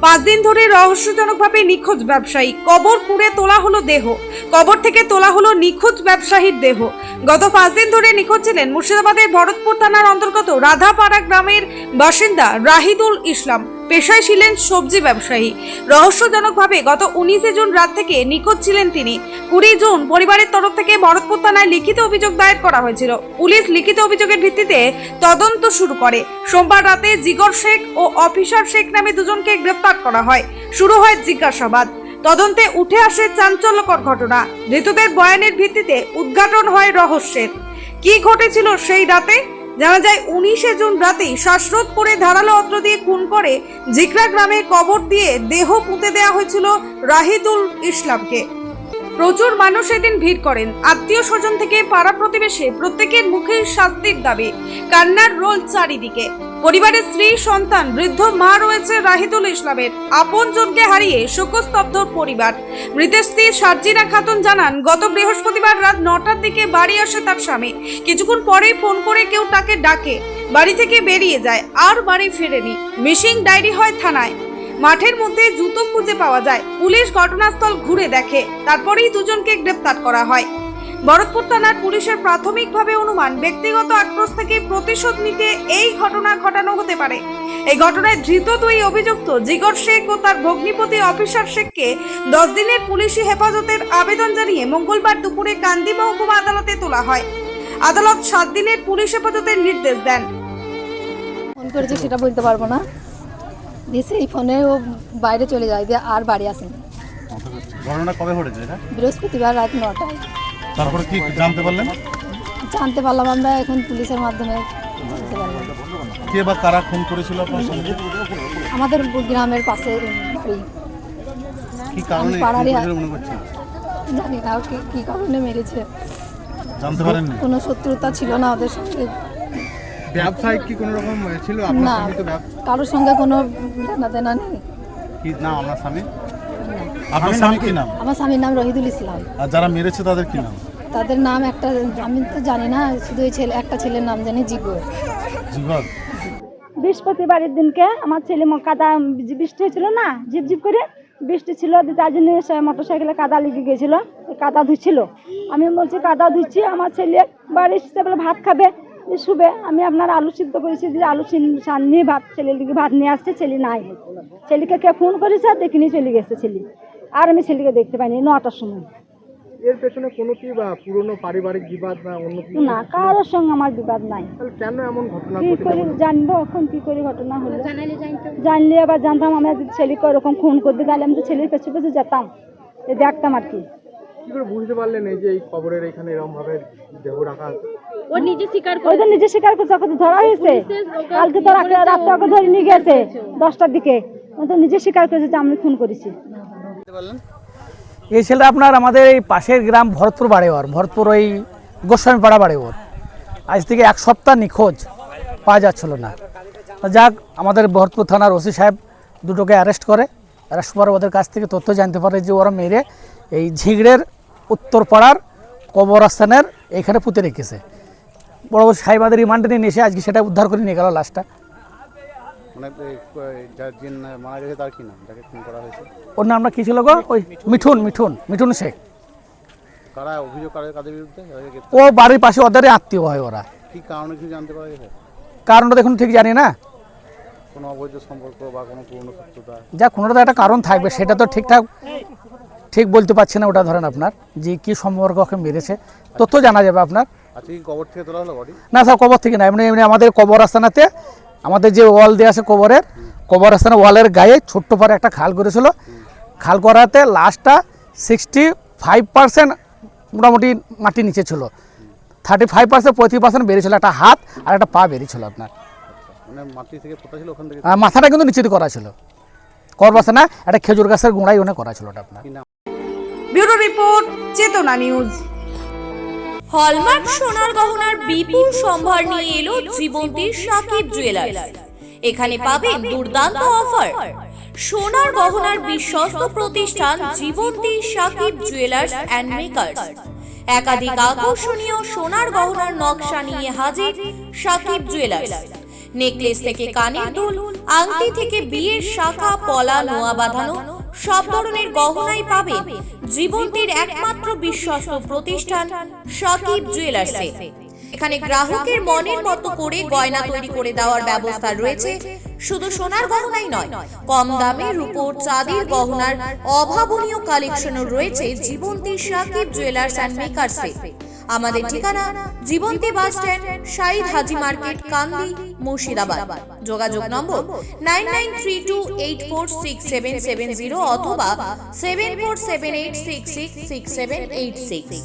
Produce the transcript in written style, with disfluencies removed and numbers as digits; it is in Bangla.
পাঁচ দিন ধরে রহস্যজনকভাবে নিখোঁজ ব্যবসায়ী, কবর খুঁড়ে তোলা হলো দেহ। কবর থেকে তোলা হলো নিখোঁজ ব্যবসায়ীর দেহ। গত 5 দিন ধরে নিখোঁজ ছিলেন মুর্শিদাবাদের ভরতপুর থানার অন্তর্গত রাধাপাড়া গ্রামের বাসিন্দা রাহিদুল ইসলাম। পেশায় ছিলেন সবজি ব্যবসায়ী। রহস্যজনকভাবে গত 19 জুন রাত থেকে নিখোঁজ ছিলেন তিনি। 20 জুন পরিবারের তরফ থেকে ভরতপুর থানায় লিখিত অভিযোগ দায়ের করা হয়েছিল। পুলিশ লিখিত অভিযোগের ভিত্তিতে তদন্ত শুরু করে। সোমবার রাতে জিগর শেখ ও অফিসার শেখ নামে দুজনকে গ্রেফতার করা হয়। শুরু হয় জিজ্ঞাসাবাদ। তদন্তে উঠে আসে চাঞ্চল্যকর ঘটনা। ধৃতদের বয়ানের ভিত্তিতে উদ্ঘাটন হয় রহস্যের। কি ঘটেছিল সেই রাতে? জানা যায় 19 জুন রাতে শ্বাসরোধ করে ধারালো অস্ত্র দিয়ে খুন করে জিকরা গ্রামে কবর দিয়ে দেহ পুঁতে দেওয়া হয়েছিল রাহিদুল ইসলামকে। প্রচুর মানুষ এদিন ভিড় করেন। আত্মীয় স্বজন থেকে পাড়া প্রতিবেশী প্রত্যেকের মুখে শাস্তির দাবি। কান্নার রোল চারিদিকে। পরিবারের স্ত্রী, সন্তান, বৃদ্ধ মা রয়েছে রাহিদুল ইসলামের। আপনজনকে হারিয়ে শোকস্তব্ধ পরিবার। মৃতের স্ত্রী সার্জিনা খাতুন জানান, গত বৃহস্পতিবার রাত 9টার দিকে বাড়ি আসে তার স্বামী। কিছুক্ষণ পরেই ফোন করে কেউ তাকে ডাকে। বাড়ি থেকে বেরিয়ে যায়, আর বাড়ি ফেরেনি। মিসিং ডায়েরি হয় থানায়। মাঠের মধ্যে জুতো খুঁজে পাওয়া যায়। পুলিশ ঘটনাস্থল ঘুরে দেখে। তারপরেই দুজনকে গ্রেফতার করা হয়। ভরতপুর থানার পুলিশের প্রাথমিকভাবে অনুমান, ব্যক্তিগত আক্রোশ থেকে প্রতিশোধ নিতে এই ঘটনা ঘটানো হতে পারে। এই ঘটনায় ধৃত দুই অভিযুক্ত জিগর শেখ ও তার ভগ্নিপতি অফিসার শেখকে 10 দিনের পুলিশি হেফাজতের আবেদন জানিয়ে মঙ্গলবার দুপুরে কান্দি মহকুমা আদালতে তোলা হয়। আদালত 7 দিনের পুলিশ হেফাজতের নির্দেশ দেন। ফোন করেছে সেটা বলতে পারবো না। দিয়েছে এই ফোনে ও বাইরে চলে যায়, দিয়ে আর বাড়ি আসেনি। ঘটনা কবে ঘটেছে এটা? বৃহস্পতিবার রাত 9টায়। তারপরে কি জানতে পারলেন? জানতে পারলাম আমরা এখন পুলিশের মাধ্যমে জানতে পারলাম। কে বা কারা খুন করেছিল আপনার সঙ্গে? আমাদের গ্রামের পাশে বাড়ি। কি কারণে মনে করছেন? জানি না কি কারণে মেরেছে। জানতে পারেননি? কোনো শত্রুতা ছিল না ওদের সঙ্গে। ব্যবসায়িক কি কোনো রকম ছিল আপনার সঙ্গে? তো কারোর সঙ্গে কোনো লেনাদেনা নেই। কি নাম আপনার স্বামী? আপনার স্বামী কি নাম? আমার স্বামীর নাম রহিদুল ইসলাম। আর যারা মেরেছে তাদের কি নাম? তাদের নাম একটা আমি তো জানি না, শুধু ওই একটা ছেলের নাম জানি জিগর। জিগর। বৃহস্পতিবারের দিনকে আমার ছেলে কাদা বৃষ্টি হয়েছিল না, ঝিপঝিপ করে বৃষ্টি ছিল, তার জন্য মোটর সাইকেলে কাদা লেগে গেছিলো, কাদা ধুচ্ছিল। আমি বলছি কাদা ধুচ্ছি, আমার ছেলে বাড়ি এসে বলে ভাত খাবে, শুবে। আমি আপনার আলু সিদ্ধ করেছি, যে আলু নিয়ে ভাত ছেলের দিকে ভাত নিয়ে আসছে, ছেলে নাই। ছেলেকে কে ফোন করেছে আর দেখিনি, চলে গেছে ছেলে। আর আমি ছেলেকে দেখতে পাইনি 9টার সময়। এর পেছনে কোনো কি বা পুরনো পারিবারিক বিবাদ বা অন্য কিছু? না, কারোর সঙ্গে আমার বিবাদ নাই। তাহলে কেন এমন ঘটনা কি ঘটেছে? করে জানবো এখন, কি করে ঘটনা হলো? জানলে আবার জানতাম। আমরা যদি ছেলেকে ওরকম খুন করতে, তাহলে আমি তো ছেলের পেছনে পেছনে যেতাম, দেখতাম আর কি। কি করে বুঝতে পারলেন এই যে এই কবরের এখানে এরকম ভাবে দেহ রাখা আছে? ও নিজে স্বীকার করছে, ওকে ধরা হয়েছে। কালকে তো রাত্রে ওকে ধরে নিয়ে গেছে 10টার দিকে। ও তো নিজে স্বীকার করেছে যে আমি খুন করেছি। এই ছেলেটা আপনার আমাদের এই পাশের গ্রাম ভরতপুর বাড়িওয়ার, ভরতপুর ওই গোস্বামীপাড়া বাড়িওয়ার। আজ থেকে 1 সপ্তাহ নিখোঁজ, পাওয়া যাচ্ছিল না। যাক, আমাদের ভরতপুর থানার ওসি সাহেব দুটোকে অ্যারেস্ট করে। অ্যারেস্ট করে ওদের কাছ থেকে তথ্য জানতে পারে যে ওরা মেরে এই ঝিগড়ের উত্তরপাড়ার কবরস্থানের এইখানে পুঁতে রেখেছে। বড় সাহেবাদের রিমান্ডে নিয়ে এসে আজকে সেটা উদ্ধার করে নিয়ে গেল লাশটা। ওর নামটা কি ছিল গো? ওই মিঠুন শেখ। ও বাড়ির পাশে ওদের আত্মীয় হয় ওরা। কি কারণে কি জানতে পারা গেছে? কারণটা দেখুন ঠিক জানি না। কোনো অবৈধ সম্পর্ক বা কোনো পুরনো শত্রুতা? যা কোনো তো একটা কারণ থাকবে, সেটা তো ঠিক বলতে পারছি না। ওটা ধরেন আপনার যে কি সম্পর্ক ওকে মেরেছে, তথ্য জানা যাবে আপনার। আচ্ছা, কি কবর থেকে তোলা হলো বডি? না স্যার, কবর থেকে না, এমনি আমাদের কবরস্থানাতে আমাদের যে ওয়াল দেওয়া আছে কবরস্থানে ওয়ালের গায়ে ছোট্ট পরে একটা খাল করেছিল। খাল করাতে লাশটা 65% মোটামুটি মাটির নিচে ছিল, 35% 35% বেরিয়েছিল। একটা হাত আর একটা পা বেরিয়েছিল আপনার। মাটি থেকে পোতা ছিল ওখান থেকে? মাথাটা কিন্তু নিচে করা ছিল। কবরস্থানে একটা খেজুর গাছের গোড়ায় ওখানে করা ছিল ওটা আপনার। ব্যুরো রিপোর্ট, চেতনা নিউজ। হলমার্ক সোনার গহনার বিপুল সম্ভার নিয়ে এলো জীবন্তী সাকিব জুয়েলার্স। এখানে পাবেন দুর্দান্ত অফার। সোনার গহনার বিশ্বস্ত প্রতিষ্ঠান জীবন্তী সাকিব জুয়েলার্স অ্যান্ড মেকার্স। একাধিক আকর্ষণীয় সোনার গহনার নকশা নিয়ে হাজির সাকিব জুয়েলার্স। নেকলেস থেকে কানের দুল, আংটি থেকে বিয়ের শাখা, পলা, নোয়া বাঁধানো সব ধরনের গহনাই পাবেন জীবন্তীর একমাত্র বিশ্বস্ত প্রতিষ্ঠান সাকিব জুয়েলার্সে। এখানে গ্রাহকের মনের মতো করে গয়না তৈরি করে দেওয়ার ব্যবস্থা রয়েছে। শুধু সোনার গহনাই নয়, কম দামে রূপোর, চাঁদির গহনার অভাবনীয় কালেকশনও রয়েছে জীবন্তী সাকিব জুয়েলার্স অ্যান্ড মেকার্সে। আমাদের ঠিকানা জীবন্তী বাস স্ট্যান্ড, শাহিদ হাজি মার্কেট, কান্দি, মুর্শিদাবাদ। যোগাযোগ নম্বর 9932846770 অথবা 7478666786।